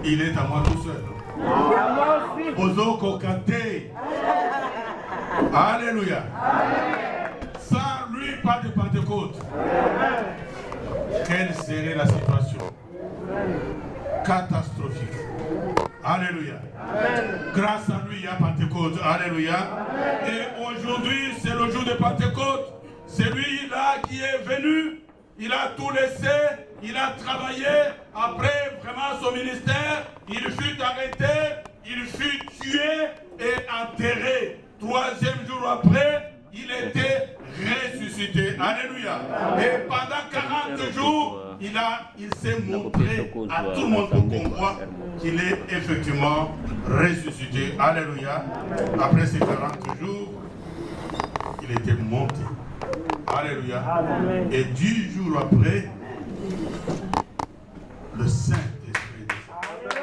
il est à moi tout seul. Ozoko Kate. Alléluia. Sans lui, pas de Pentecôte. Quelle serait la situation? Catastrophique. Alléluia. Grâce à lui, il y a Pentecôte. Alléluia. Et aujourd'hui, c'est le jour de Pentecôte. C'est lui-là qui est venu. Il a tout laissé. Il a travaillé. Après vraiment son ministère, il fut arrêté. Il fut tué et enterré. 3e jour après, il était ressuscité. Alléluia. Et pendant 40 jours, il s'est montré à tout le monde pour qu'on voit qu'il est effectivement ressuscité. Alléluia. Après ces 40 jours, il était monté. Alléluia. Et 10 jours après, le Saint-Esprit est descendu.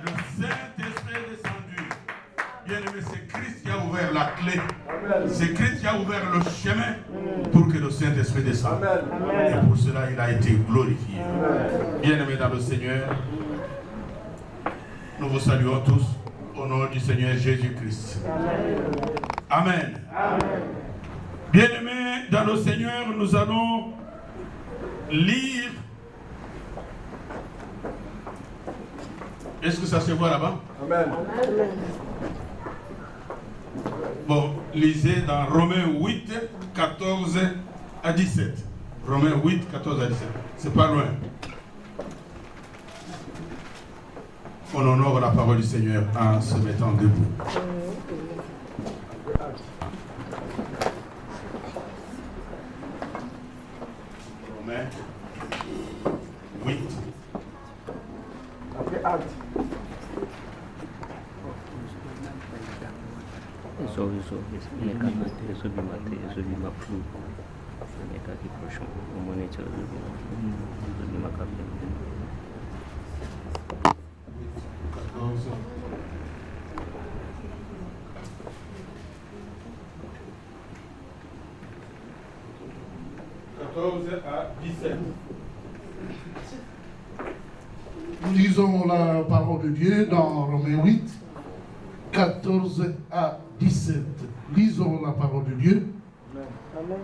Le Saint-Esprit est descendu. Bien aimé, c'est Christ qui a ouvert la clé. C'est Christ qui a ouvert le chemin pour que le Saint-Esprit descende. Et pour cela, il a été glorifié. Bien aimé dans le Seigneur, nous vous saluons tous au nom du Seigneur Jésus-Christ. Amen. Bien aimé dans le Seigneur, nous allons lire. Est-ce que ça se voit là-bas? Amen. Bon, lisez dans Romains 8, 14 à 17. Romains 8, 14 à 17. C'est pas loin. On honore la parole du Seigneur en se mettant debout. Romains 8. À 17. Nous lisons la parole de Dieu dans Romains 8, 14 à 17. Lisons la parole de Dieu. Amen.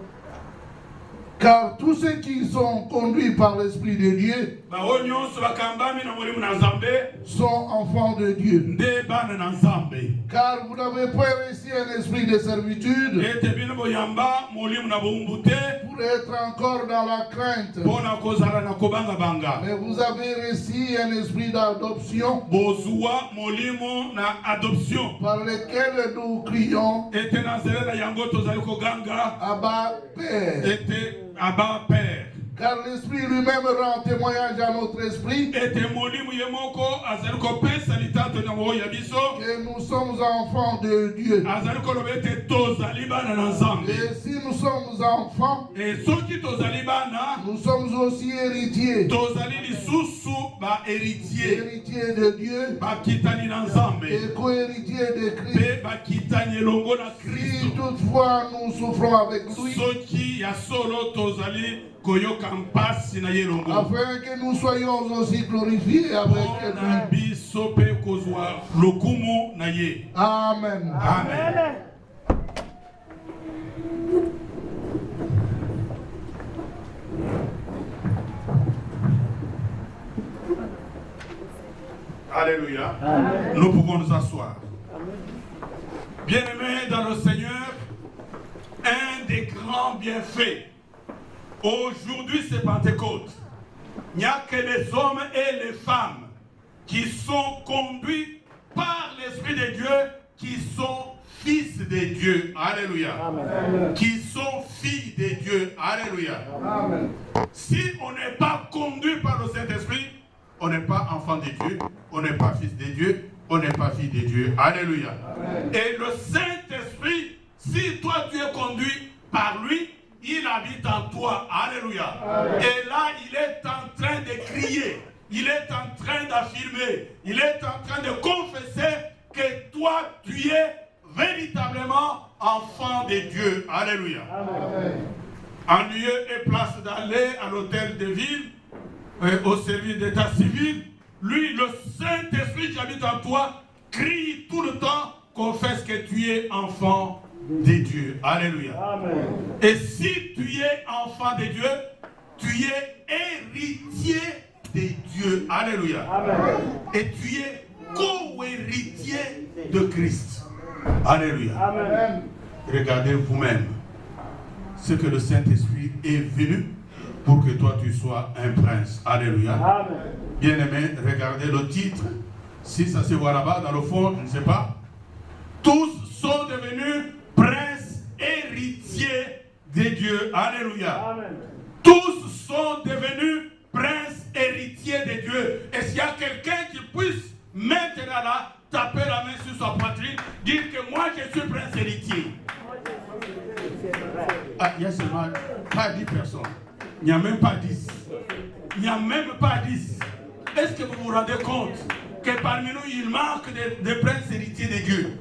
Car tous ceux qui sont conduits par l'Esprit de Dieu sont enfants de Dieu. Car vous n'avez pas reçu un esprit de servitude pour être encore dans la crainte. Mais vous avez reçu un esprit d'adoption par lequel nous crions Abba Père. Abba Père. Car l'Esprit lui-même rend témoignage à notre esprit que nous sommes enfants de Dieu. Et si nous sommes enfants, nous sommes aussi héritiers. Héritiers de Dieu et co-héritiers de Christ. Si toutefois nous souffrons avec lui, afin que nous soyons aussi glorifiés avec lui. Amen. Amen. Alléluia. Amen. Nous pouvons nous asseoir. Bien-aimés dans le Seigneur, un des grands bienfaits. Aujourd'hui, c'est Pentecôte. Il n'y a que les hommes et les femmes qui sont conduits par l'Esprit de Dieu, qui sont fils de Dieu. Alléluia. Amen. Qui sont filles de Dieu. Alléluia. Amen. Si on n'est pas conduit par le Saint-Esprit, on n'est pas enfant de Dieu, on n'est pas fils de Dieu, on n'est pas fille de Dieu. Alléluia. Amen. Et le Saint-Esprit, si toi tu es conduit par lui, il habite en toi. Alléluia. Amen. Et là, il est en train de crier. Il est en train d'affirmer. Il est en train de confesser que toi, tu es véritablement enfant de Dieu. Alléluia. Amen. En lieu et place d'aller à l'hôtel de ville, au service d'état civil, lui, le Saint-Esprit qui habite en toi, crie tout le temps, confesse que tu es enfant de Dieu. Alléluia. Amen. Et si tu es enfant de Dieu, tu es héritier de Dieu. Alléluia. Amen. Et tu es co-héritier de Christ. Alléluia. Amen. Regardez vous-même ce que le Saint-Esprit est venu pour que toi tu sois un prince. Alléluia. Amen. Bien-aimé, regardez le titre. Si ça se voit là-bas, dans le fond, je ne sais pas. Tous sont devenus princes héritiers de Dieu. Alléluia. Amen. Tous sont devenus princes héritiers de Dieu. Est-ce qu'il y a quelqu'un qui puisse maintenant là taper la main sur sa poitrine, dire que moi je suis prince héritier? Ah, il y a seulement pas 10 personnes. Il n'y a même pas 10. Il n'y a même pas 10. Est-ce que vous vous rendez compte que parmi nous, il manque de princes héritiers de Dieu?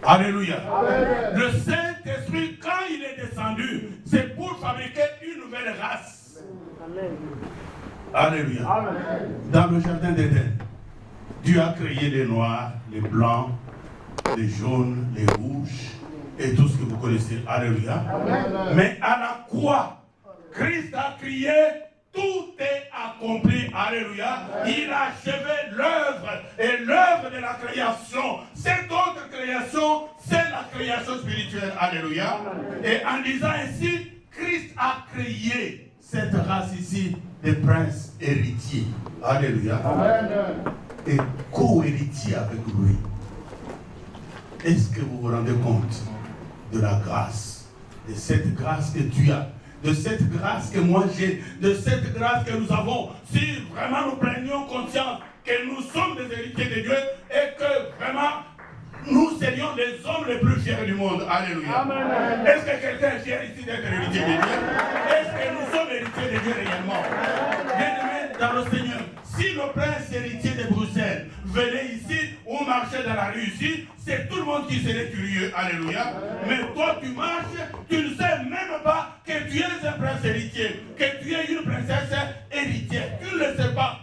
Alléluia. Amen. Le Saint-Esprit, quand il est descendu, c'est pour fabriquer une nouvelle race. Amen. Alléluia. Amen. Dans le jardin d'Éden, Dieu a créé les noirs, les blancs, les jaunes, les rouges et tout ce que vous connaissez. Alléluia. Amen. Mais à la croix, Christ a crié, tout est accompli. Alléluia. Il a achevé l'œuvre et l'œuvre de la création. Cette autre création, c'est la création spirituelle. Alléluia. Et en disant ainsi, Christ a créé cette race ici des princes héritiers. Alléluia. Amen. Et co-héritier avec lui. Est-ce que vous vous rendez compte de la grâce, de cette grâce que tu as, de cette grâce que moi j'ai, de cette grâce que nous avons? Si vraiment nous prenions conscience que nous sommes des héritiers de Dieu et que vraiment nous serions les hommes les plus fiers du monde. Alléluia. Amen. Est-ce que quelqu'un est fier ici d'être héritier de Dieu? Est-ce que nous sommes héritiers de Dieu réellement? Bien-aimés dans le Seigneur, si le prince héritier de Bruxelles venait ici ou marchait dans la rue ici, c'est tout le monde qui serait curieux. Alléluia. Mais toi tu marches, tu ne sais même pas que tu es un prince héritier, que tu es une princesse héritière. Tu ne le sais pas.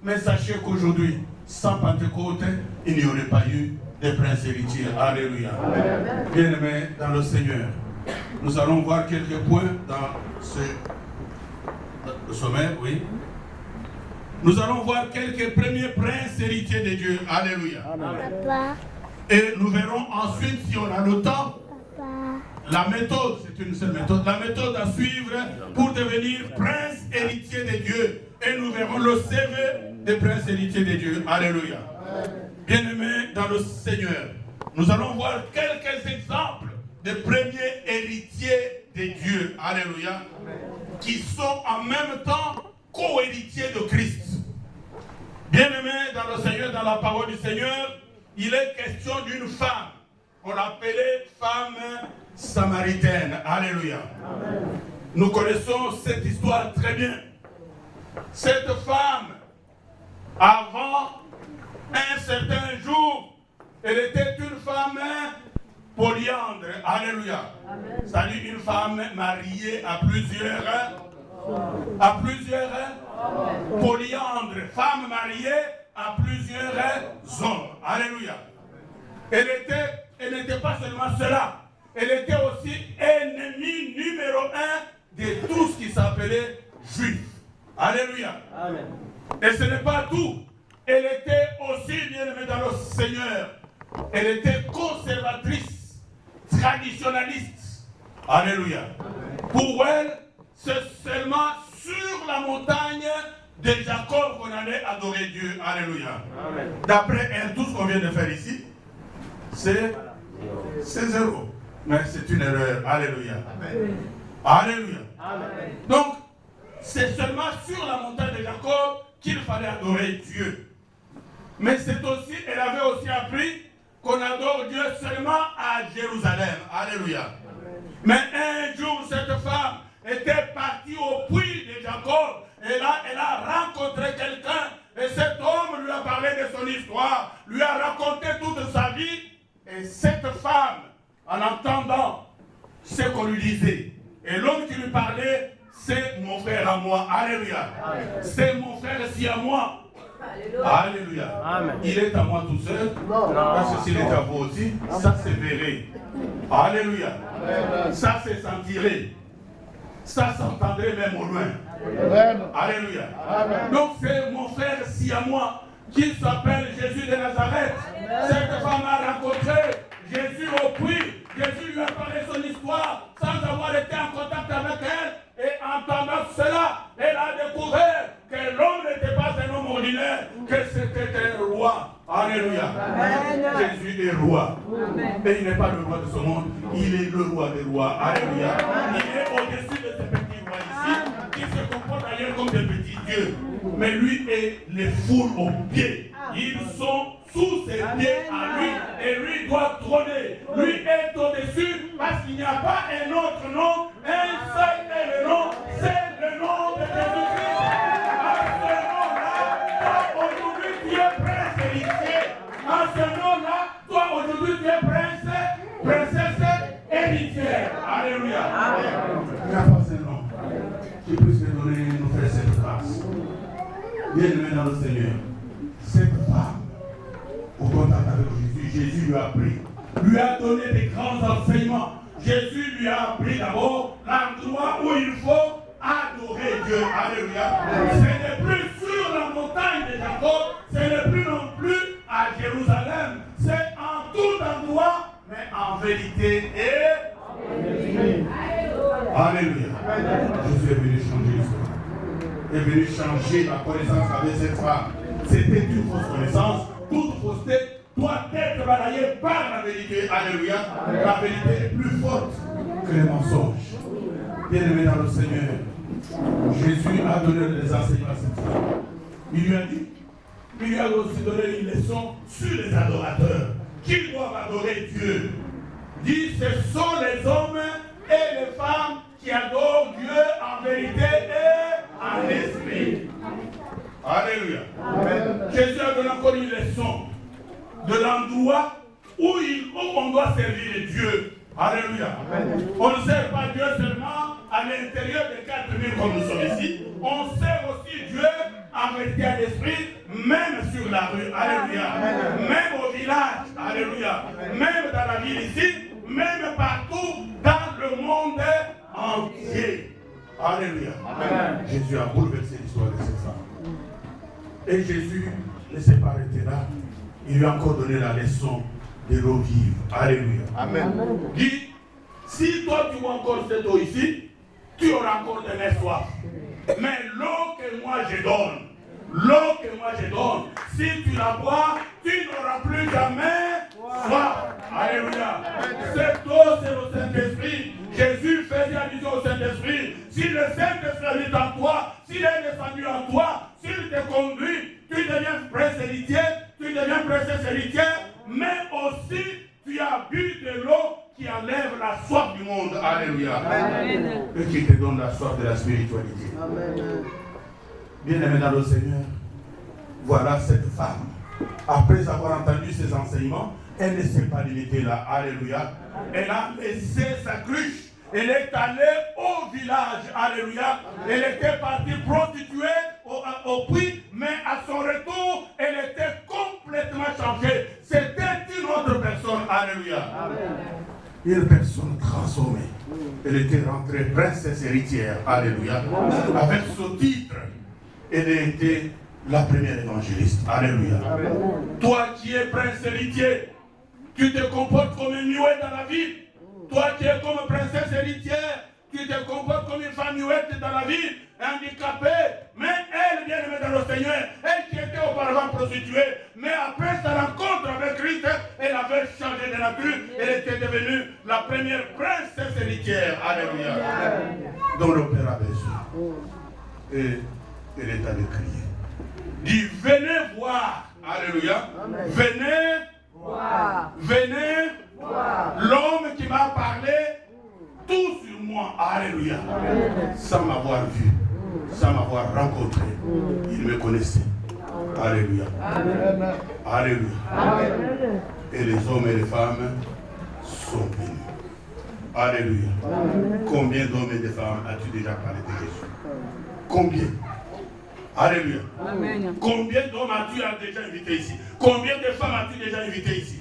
Mais sachez qu'aujourd'hui, sans Pentecôte, il n'y aurait pas eu de prince héritier. Alléluia. Bien-aimés dans le Seigneur, nous allons voir quelques points dans le sommaire, oui. Nous allons voir quelques premiers princes héritiers de Dieu. Alléluia. Papa, Et nous verrons ensuite, si on a le temps, papa, la méthode, c'est une seule méthode, la méthode à suivre pour devenir prince héritier de Dieu. Et nous verrons le CV des princes héritiers de Dieu. Alléluia. Bien-aimés dans le Seigneur, nous allons voir quelques exemples des premiers héritiers de Dieu. Alléluia. Qui sont en même temps co-héritiers de Christ. Bien-aimés dans le Seigneur, dans la parole du Seigneur, il est question d'une femme. On l'appelait femme samaritaine. Alléluia. Amen. Nous connaissons cette histoire très bien. Cette femme, avant un certain jour, elle était une femme polyandre. Alléluia. C'est-à-dire une femme mariée à plusieurs polyandre, femme mariée à plusieurs hommes. Alléluia. Elle n'était pas seulement cela, elle était aussi ennemie numéro 1 de tout ce qui s'appelait juif. Alléluia. Amen. Et ce n'est pas tout. Elle était aussi, bien-aimée dans le Seigneur, elle était conservatrice, traditionnaliste. Alléluia. Pour elle, c'est seulement sur la montagne de Jacob qu'on allait adorer Dieu. Alléluia. Amen. D'après elle, tout ce qu'on vient de faire ici, c'est zéro. Mais c'est une erreur. Alléluia. Amen. Alléluia. Amen. Donc, c'est seulement sur la montagne de Jacob qu'il fallait adorer Dieu. Mais c'est aussi, elle avait aussi appris qu'on adore Dieu seulement à Jérusalem. Alléluia. Amen. Mais un jour, cette femme était partie au puits de Jacob. Et là, elle a rencontré quelqu'un. Et cet homme lui a parlé de son histoire, lui a raconté toute sa vie. Et cette femme, en entendant ce qu'on lui disait, et l'homme qui lui parlait, c'est mon frère à moi. Alléluia. C'est mon frère ici à moi. Alléluia. Amen. Il est à moi tout seul. Parce que s'il est à vous aussi, ça se verrait. Alléluia. Ça se sentirait. Ça s'entendrait même au loin. Alléluia. Donc c'est mon frère siamois qui s'appelle Jésus de Nazareth. Cette femme a rencontré Jésus au puits. Jésus lui a parlé son histoire sans avoir été en contact avec elle. Et entendant cela, elle a découvert que l'homme n'était pas un homme ordinaire, que c'était un roi. Alléluia. Jésus est roi. Et il n'est pas le roi de ce monde, il est le roi des rois. Alléluia. Il est au-dessus de ces petits rois ici, qui se comportent d'ailleurs comme des petits dieux. Mais lui et les foule aux pieds. Ils sont sous ses pieds à lui et lui doit trôner. Lui est au-dessus parce qu'il n'y a pas un autre nom. Un seul est le nom, c'est le nom de Jésus-Christ. À ce nom-là, toi aujourd'hui tu es prince héritier. À ce nom-là, toi aujourd'hui tu es princesse héritière. Alléluia. Il n'y a pas ce nom qui puisse te donner, nous faire cette grâce. Bien-aimé dans le Seigneur, cette femme, au contact avec Jésus, Jésus lui a appris, lui a donné des grands enseignements. Jésus lui a appris d'abord l'endroit où il faut adorer Dieu. Alléluia. Ce n'est plus sur la montagne de Jacob, ce n'est plus non plus à Jérusalem. C'est en tout endroit, mais en vérité et... Alléluia. Jésus est venu changer l'histoire. Est venu changer la connaissance avec cette femme. C'était une fausse connaissance. Toute fausseté doit être balayée par la vérité. Alléluia. La vérité est plus forte que les mensonges. Bien-aimé dans le Seigneur, Jésus a donné des enseignements à cette femme. Il lui a aussi donné une leçon sur les adorateurs qui doivent adorer Dieu. Il dit, ce sont les hommes et les femmes qui adorent Dieu en vérité et en esprit. Alléluia. Amen. Jésus a donné encore une leçon de l'endroit où on doit servir Dieu. Alléluia. Amen. On ne sert pas Dieu seulement à l'intérieur des 4000 comme nous sommes ici. On sert aussi Dieu en vérité et en esprit, même sur la rue. Alléluia. Amen. Même au village. Alléluia. Amen. Même dans la ville ici, même partout dans le monde entier. Alléluia. Amen. Jésus a bouleversé l'histoire de cette femme. Et Jésus ne s'est pas arrêté là. Il lui a encore donné la leçon de l'eau vive. Alléluia. Amen. Dit, si toi tu vois encore cette eau ici, tu auras encore de la soif. Mais l'eau que moi je donne, si tu la bois, tu n'auras plus jamais soif. Alléluia. Cette eau, c'est le Saint-Esprit. Jésus faisait allusion au Saint-Esprit. Si le Saint-Esprit habite en toi, s'il est descendu en toi, s'il te conduit, tu deviens prince héritier, tu deviens princesse héritière, mais aussi tu as bu de l'eau qui enlève la soif du monde. Alléluia. Amen. Et qui te donne la soif de la spiritualité. Amen. Bien-aimé dans le Seigneur, voilà cette femme. Après avoir entendu ses enseignements, elle ne s'est pas limitée là. Alléluia. Elle a laissé sa cruche. Elle est allée au village. Alléluia. Elle était partie prostituée au puits, mais à son retour, elle était complètement changée. C'était une autre personne. Alléluia. Une personne transformée. Elle était rentrée princesse héritière. Alléluia. Avec ce titre, elle était la première évangéliste. Alléluia. Toi qui es prince héritier, tu te comportes comme une muette dans la vie. Toi qui es comme princesse héritière, tu te comportes comme une femme muette dans la vie, handicapée. Mais elle, bien aimée dans le Seigneur, elle qui était auparavant prostituée, mais après sa rencontre avec Christ, elle avait changé de nature. Elle était devenue la première princesse héritière. Alléluia. Dont le Père a besoin. Et elle est allée crier. Dit, venez voir. Alléluia. Venez voir. Venez voir. L'homme qui m'a parlé tout sur moi. Alléluia. Sans m'avoir vu, sans m'avoir rencontré, il me connaissait. Alléluia. Alléluia. Et les hommes et les femmes sont venus. Alléluia. Combien d'hommes et de femmes as-tu déjà parlé de Jésus? Combien? Alléluia. Amen. Combien d'hommes as-tu déjà invités ici? Combien de femmes as-tu déjà invitées ici?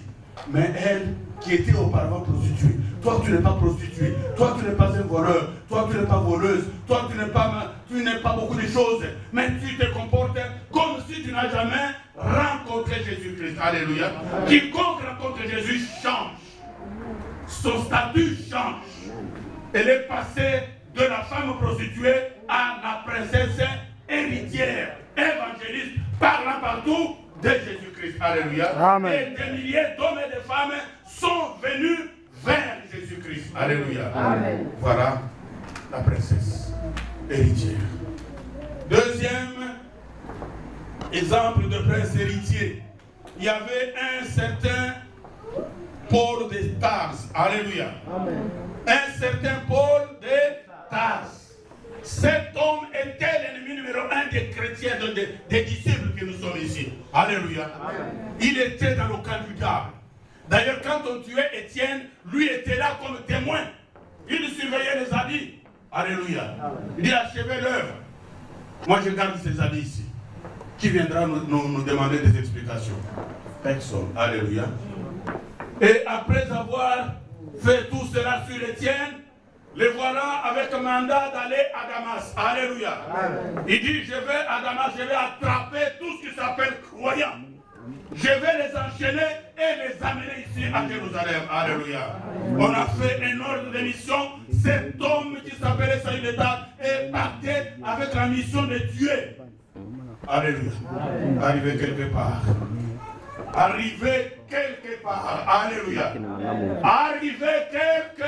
Mais elle, qui était auparavant prostituée, toi tu n'es pas prostituée, toi tu n'es pas un voleur, toi tu n'es pas voleuse, toi tu n'es pas beaucoup de choses, mais tu te comportes comme si tu n'as jamais rencontré Jésus-Christ. Alléluia. Quiconque rencontre Jésus change. Son statut change. Elle est passée de la femme prostituée à la princesse héritière, évangéliste, parlant partout de Jésus-Christ. Alléluia. Amen. Et des milliers d'hommes et de femmes sont venus vers Jésus-Christ. Alléluia. Amen. Voilà la princesse héritière. Deuxième exemple de prince héritier. Il y avait un certain Paul de Tarse. Alléluia. Amen. Un certain Paul de Tarse. Cet homme était l'ennemi numéro 1 des chrétiens, des disciples que nous sommes ici. Alléluia. Amen. Il était dans le camp du diable. D'ailleurs, quand on tuait Étienne, lui était là comme témoin. Il surveillait les habits. Alléluia. Amen. Il achevait l'œuvre. Moi, je garde ces habits ici. Qui viendra nous demander des explications? Personne. Alléluia. Et après avoir fait tout cela sur Étienne, les voilà avec un mandat d'aller à Damas. Alléluia. Amen. Il dit, je vais à Damas, je vais attraper tout ce qui s'appelle croyants. Je vais les enchaîner et les amener ici à Jérusalem. Alléluia. On a fait un ordre de mission. Cet homme qui s'appelait Saül de Tarse est parti avec la mission de tuer. Alléluia. Arrivé quelque part. Arrivé quelque part. Alléluia. Arrivé quelque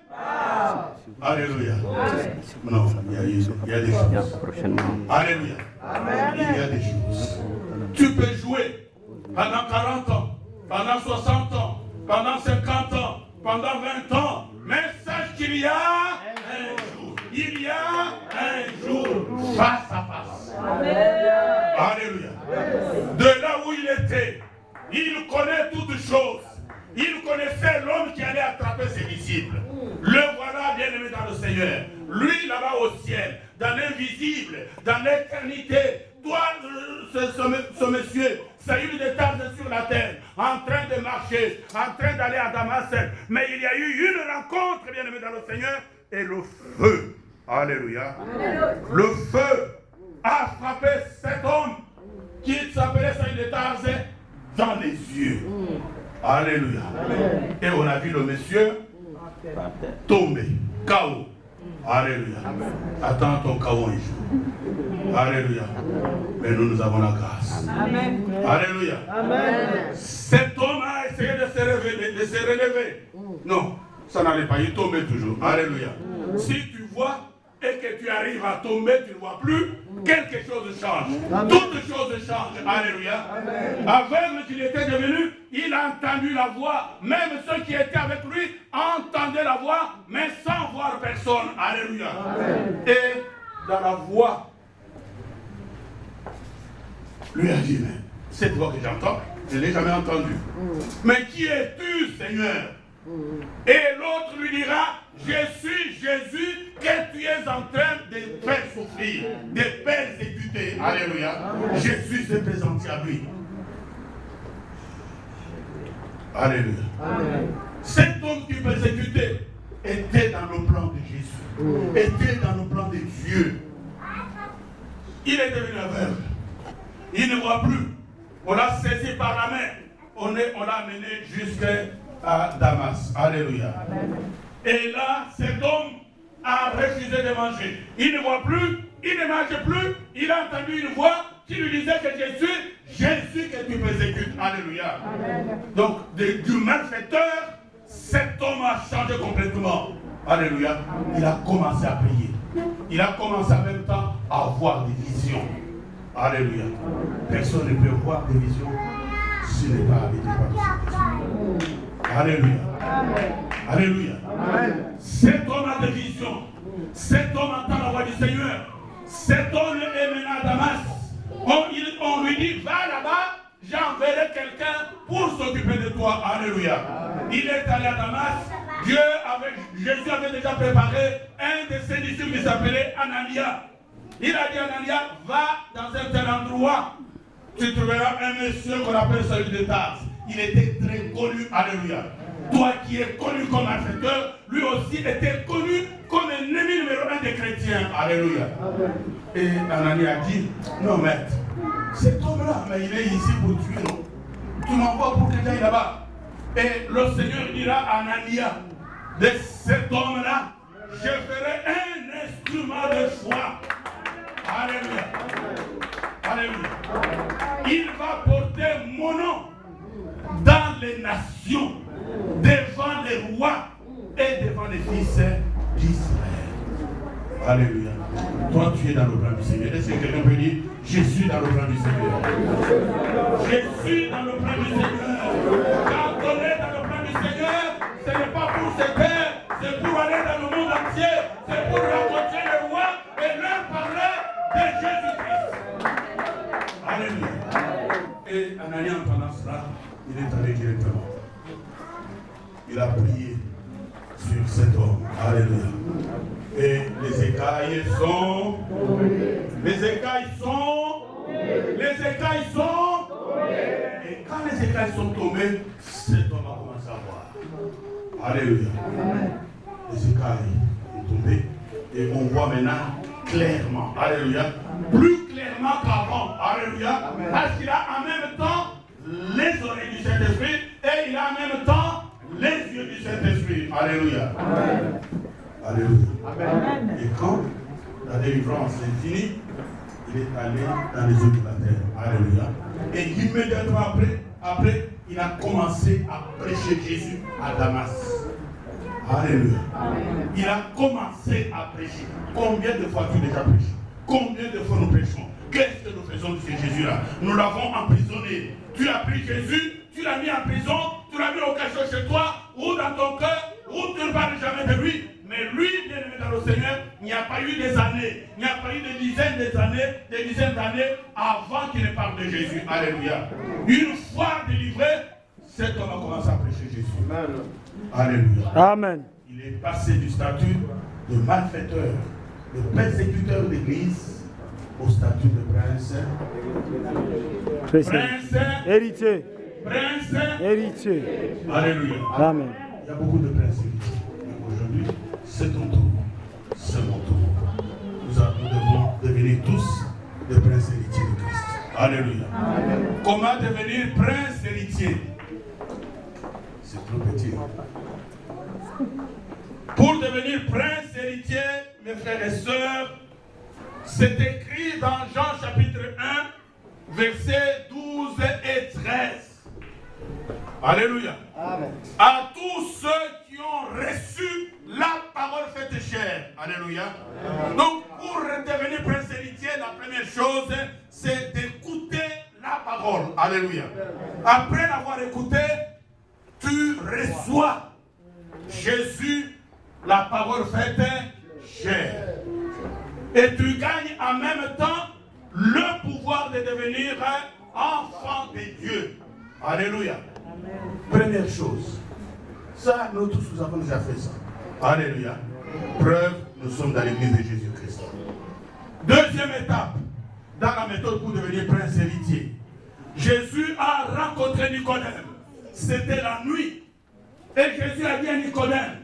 part. Alléluia. Non, il y a des choses. Alléluia. Il y a des choses. Tu peux jouer pendant 40 ans, pendant 60 ans, pendant 50 ans, pendant 20 ans, mais sache qu'il y a un jour. Il y a un jour face à face. Alléluia. De là où il était, il connaît toutes choses. Il connaissait l'homme qui allait attraper ses disciples. Le voilà bien aimé dans le Seigneur. Lui là-bas au ciel, dans l'invisible, dans l'éternité. Toi, ce monsieur, Saül de Tarse sur la terre, en train de marcher, en train d'aller à Damas. Mais il y a eu une rencontre, bien aimé dans le Seigneur, et le feu. Alléluia. Le feu a frappé cet homme qui s'appelait Saül de Tarse dans les yeux. Alléluia. Amen. Et on a vu le monsieur tomber, KO. Alléluia. Amen. Attends ton KO un jour. Alléluia. Mais nous avons la grâce. Amen. Alléluia. Amen. Cet homme a essayé de se relever. Non, ça n'allait pas, il tombait toujours. Alléluia. Si tu vois et que tu arrives à tomber, tu ne vois plus, quelque chose change. Amen. Toutes choses changent. Alléluia. Amen. Aveugle qu'il était devenu, il a entendu la voix. Même ceux qui étaient avec lui entendaient la voix, mais sans voir personne. Alléluia. Amen. Et dans la voix, lui a dit, mais cette voix que j'entends, je ne l'ai jamais entendue. Mais qui es-tu, Seigneur? Et l'autre lui dira, je suis Jésus que tu es en train de faire souffrir, de persécuter. Alléluia. Amen. Jésus s'est présenté à lui. Alléluia. Amen. Cet homme qui persécutait était dans le plan de Jésus, était dans le plan de Dieu. Il est devenu aveugle. Il ne voit plus. On l'a saisi par la main. On l'a amené jusqu'à Damas. Alléluia. Amen. Et là, cet homme a refusé de manger. Il ne voit plus, il ne mange plus. Il a entendu une voix qui lui disait que Jésus que tu persécutes. Alléluia. Amen. Donc, du malfaiteur, cet homme a changé complètement. Alléluia. Il a commencé à prier. Il a commencé en même temps à avoir des visions. Alléluia. Personne ne peut voir des visions s'il n'est pas habité par le Saint-Esprit. Alléluia. Amen. Alléluia. Amen. Cet homme a des visions. Cet homme entend la voix du Seigneur. Cet homme est maintenant à Damas. On lui dit, va là-bas, j'enverrai quelqu'un pour s'occuper de toi. Alléluia. Amen. Il est allé à Damas. Jésus avait déjà préparé un de ses disciples qui s'appelait Anania. Il a dit à Anania, va dans un tel endroit, tu trouveras un monsieur qu'on appelle celui de Tarse. Il était très connu, alléluia. Toi qui es connu comme malfaiteur, lui aussi était connu comme ennemi numéro 1 des chrétiens, alléluia. Et Anania a dit, non maître, cet homme-là, mais il est ici pour tuer, non? Tu m'envoies pour que j'aille là-bas. Et le Seigneur dira à Anania, de cet homme-là, je ferai un instrument de foi. Alléluia. Alléluia. Il va porter mon nom dans les nations, devant les rois et devant les fils d'Israël. Alléluia. Toi, tu es dans le plan du Seigneur. Est-ce que quelqu'un peut dire, je suis dans le plan du Seigneur? Je suis dans le plan du Seigneur. Quand on est dans le plan du Seigneur, ce n'est pas pour se taire, c'est pour aller dans le monde entier, c'est pour rencontrer les rois et leur parler de Jésus-Christ. Alléluia. Et Anania, en pendant cela, il est allé directement. Il a prié sur cet homme. Alléluia. Et les écailles sont. Et quand les écailles sont tombées, cet homme a commencé à voir. Alléluia. Les écailles sont tombées. Et on voit maintenant clairement. Alléluia. Plus clairement qu'avant. Alléluia. Parce qu'il a en même temps les oreilles du Saint-Esprit et il a en même temps les yeux du Saint-Esprit. Alléluia. Amen. Alléluia. Amen. Et quand la délivrance est finie, il est allé dans les eaux de la terre. Alléluia. Et immédiatement après, il a commencé à prêcher Jésus à Damas. Alléluia. Amen. Il a commencé à prêcher. Combien de fois tu déjà prêché? Combien de fois nous prêchons? Qu'est-ce que nous faisons de ce Jésus-là? Nous l'avons emprisonné. Tu as pris Jésus, tu l'as mis en prison, tu l'as mis au cachot chez toi, ou dans ton cœur, ou tu ne parles jamais de lui. Mais lui, bien aimé dans le Seigneur, il n'y a pas eu des années, il n'y a pas eu des dizaines d'années avant qu'il ne parle de Jésus. Alléluia. Une fois délivré, cet homme a commencé à prêcher Jésus. Amen. Alléluia. Amen. Il est passé du statut de malfaiteur, de persécuteur d'église, au statut de prince. Prince. Héritier. Prince. Héritier. Alléluia. Amen. Il y a beaucoup de princes héritiers. Mais aujourd'hui, c'est ton tour. C'est mon tour. Nous devons devenir tous des princes héritiers de Christ. Alléluia. Amen. Comment devenir prince héritier? C'est trop petit. Pour devenir prince héritier, mes frères et sœurs, c'est écrit dans Jean chapitre 1, versets 12 et 13. Alléluia. Amen. À tous ceux qui ont reçu la parole faite chair. Alléluia. Amen. Donc, pour devenir prince héritier, la première chose, c'est d'écouter la parole. Alléluia. Après l'avoir écouté, tu reçois Jésus, la parole faite chair. Et tu gagnes en même temps le pouvoir de devenir enfant de Dieu. Alléluia. Amen. Première chose. Ça, nous tous, nous avons déjà fait ça. Alléluia. Preuve, nous sommes dans l'église de Jésus-Christ. Deuxième étape, dans la méthode pour devenir prince héritier. Jésus a rencontré Nicodème. C'était la nuit. Et Jésus a dit à Nicodème,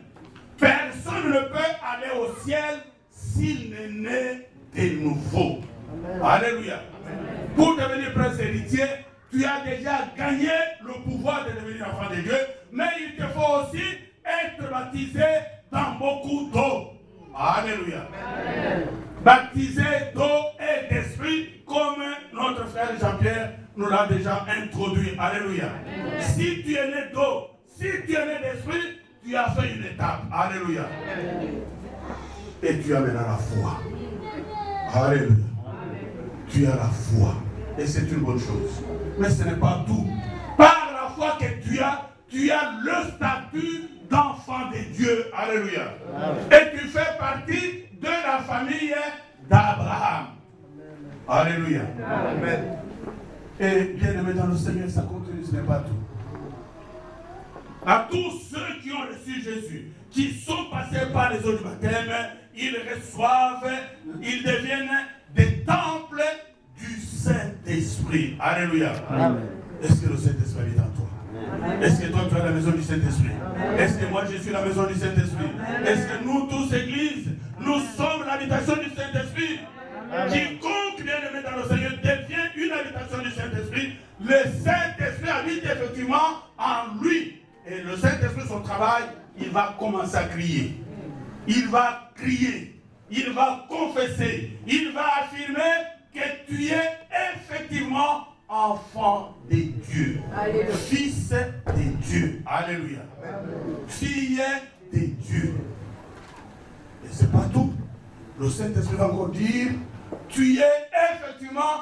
personne ne peut aller au ciel s'il n'est né de nouveau. Amen. Alléluia. Amen. Pour devenir prince héritier, tu as déjà gagné le pouvoir de devenir enfant de Dieu, mais il te faut aussi être baptisé dans beaucoup d'eau. Alléluia. Amen. Baptisé d'eau et d'esprit, comme notre frère Jean-Pierre nous l'a déjà introduit. Alléluia. Amen. Si tu es né d'eau, si tu es né d'esprit, tu as fait une étape. Alléluia. Amen. Et tu as maintenant la foi. Alléluia. Amen. Tu as la foi. Et c'est une bonne chose. Mais ce n'est pas tout. Par la foi que tu as le statut d'enfant de Dieu. Alléluia. Amen. Et tu fais partie de la famille d'Abraham. Alléluia. Amen. Et bien aimé dans le Seigneur, ça continue, ce n'est pas tout. À tous ceux qui ont reçu Jésus, qui sont passés par les eaux du baptême, ils reçoivent, ils deviennent Saint-Esprit. Alléluia. Amen. Est-ce que le Saint-Esprit habite en toi? Est-ce que toi tu es la maison du Saint-Esprit? Est-ce que moi je suis la maison du Saint-Esprit? Est-ce que nous tous, Église, nous sommes l'habitation du Saint-Esprit? Quiconque bien-aimé dans le Seigneur devient une habitation du Saint-Esprit. Le Saint-Esprit habite effectivement en lui. Et le Saint-Esprit, son travail, il va commencer à crier. Il va crier. Il va confesser. Il va affirmer que tu es effectivement enfant de Dieu. Alléluia. Fils de Dieu. Alléluia. Fille de Dieu. Et c'est pas tout. Le Saint-Esprit va encore dire, tu es effectivement